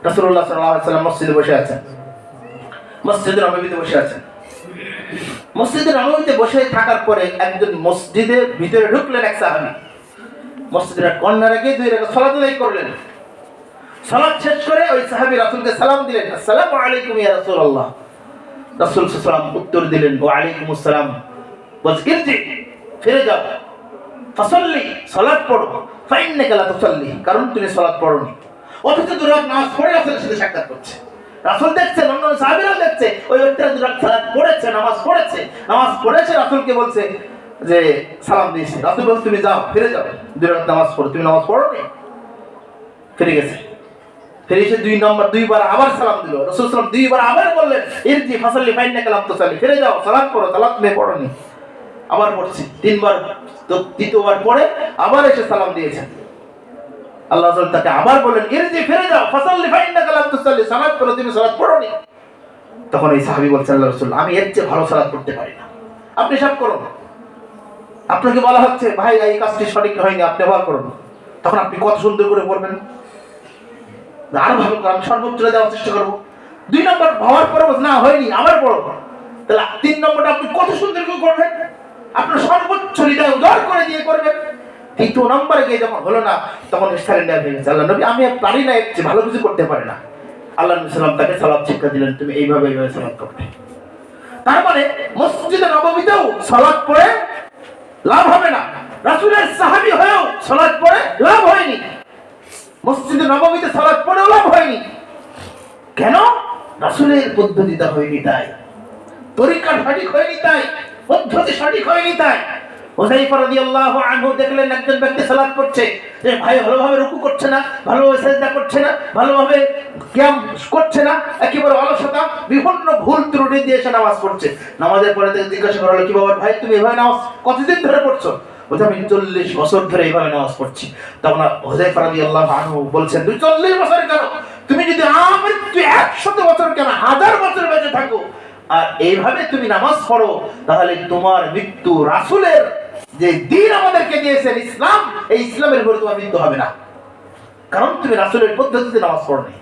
রাসূলুল্লাহ সাল্লাল্লাহু আলাইহি ওয়াসাল্লাম মসজিদে বসে আছেন, মসজিদে নববীতে বসে আছেন। মসজিদে নববীতে বসে থাকার পরে একজন মসজিদের ভিতরে ঢুকলেন এক সাহাবী। মসজিদের কর্নারে গিয়ে 2 রাকাত সালাত আদায় করলেন। সালাত শেষ করে ওই সাহাবী রাসূলকে সালাম দিলেন, আসসালামু আলাইকুম ইয়া রাসূলুল্লাহ। রাসূল সাল্লাল্লাহু আলাইহি ওয়াসাল্লাম উত্তর দিলেন, ওয়া আলাইকুমুস সালাম। ওয়াজকিরজি, ফিরে যাও, ফাসাল্লি, সালাত পড়ো, ফাইন্নাকা লা তুসাল্লি, কারণ তুমি সালাত পড়োনি। অথচ 2 রাকাত নামাজ পড়ে রাসূলের সাথে সাক্ষাৎ করছে। রাসূল দেখছেন, অন্যান্য সাহাবীরাও দেখছে, ওই ব্যক্তিরা 2 রাকাত সালাত পড়েছে, নামাজ পড়েছে, রাসূলকে বলছে যে সালাম দিয়েছে। রাসূল বলছে তুমি যাও, ফিরে যাও, 2 রাকাত নামাজ পড়ো, তুমি নামাজ পড়োনি। ফিরে গেছে। ফিরে এসে 2 বার আবার সালাম দিল। রাসূল সাল্লাল্লাহু আলাইহি ওয়াসাল্লাম 2 বার আবার বললেন, ইরজি ফাসাল্লি ফাইন্নাকা লা তুসাল্লি, ফিরে যাও, সালাত পড়ো, সালাত তুমি পড়োনি। আবার পড়ছি 3 বার, তো 3য় বার পরে আবার এসে সালাম দিয়েছেন। আল্লাহ তাআলা তাকে আবার বলেন, ইরজি, ফিরে যাও, ফাসাল্লি ফাইন্নাকা লা তুসাল্লি, সালাত পড়ো, তুমি সালাত পড়োনি। তখন এই সাহাবী বলছেন, আল্লাহর রাসূল, আমি এর চেয়ে ভালো সালাত পড়তে পারি না, আপনি সব করুন। আপনাকে বলা হচ্ছে ভাই এই কাজটি সঠিক হয়নি, আপনি আবার করুন। তখন আপনি কত সুন্দর করে পড়বেন, আরো ভালো করে আমি সর্বোচ্চ দেওয়ার চেষ্টা করবো। 2 নম্বর হওয়ার পরে না হয়নি, আবার পড়ব। তাহলে 3 নম্বরটা আপনি কত সুন্দর করে করবেন, আপনার সর্বোচ্চ হৃদয় উজাড় করে দিয়ে করবেন। 3 নম্বরে গিয়ে যখন হলো না, তখন সারেন্ডার হয়ে গেছে। আল্লাহ নবী, আমি পারি না, এর চেয়ে ভালো কিছু করতে পারি না। আল্লাহ নবী সাল্লাল্লাহু আলাইহি ওয়াসাল্লাম তাকে সালাত শিক্ষা দিলেন, তুমি এইভাবে সালাত করবে। তার মানে মসজিদে নববীতেও সালাত পড়ে লাভ হবে না, রাসূলের সাহাবী হয়েও সালাত পড়ে লাভ হয়নি, মসজিদে নববীতে সালাত পড়েও লাভ হয়নি। কেন? রাসূলের পদ্ধতিটা হয়নি তাই, তরিকা সঠিক হয়নি তাই, পদ্ধতি সঠিক হয়নি তাই। হুযায়ফা রাদিয়াল্লাহু আনহু দেখলেন একজন ব্যক্তি সালাত পড়ছে, যে ভাই ভালোভাবে রুকু করছে না, ভালোভাবে সিজদা করছে না, ভালোভাবে কিয়াম করছে না, একেবারে অলসতা, বিভিন্ন ভুল ত্রুটি দিয়ে সে নামাজ পড়ছে। নামাজের পরে তাকে জিজ্ঞাসা করা হলো, কি বাবা ভাই তুমি এভাবে নামাজ কতদিন ধরে পড়ছো? বলছে আমি 40 বছর ধরে এইভাবে নামাজ পড়ছি। তখন হুযায়ফা রাদিয়াল্লাহু আনহু বলছেন, তুই 40 বছর কেন? তুমি যদি আমার তুই 100 বছর কেন, 1000 বছর বেঁচে থাকো আর এইভাবে তুমি নামাজ পড়ো, তাহলে তোমার মৃত্যু রাসূলের যে দ্বীন আমাদেরকে দিয়েছেন ইসলাম, এই ইসলামের উপরে তোমার মৃত্যু হবে না, কারণ তুমি রাসূলের পদ্ধতিতে নামাজ পড়নি।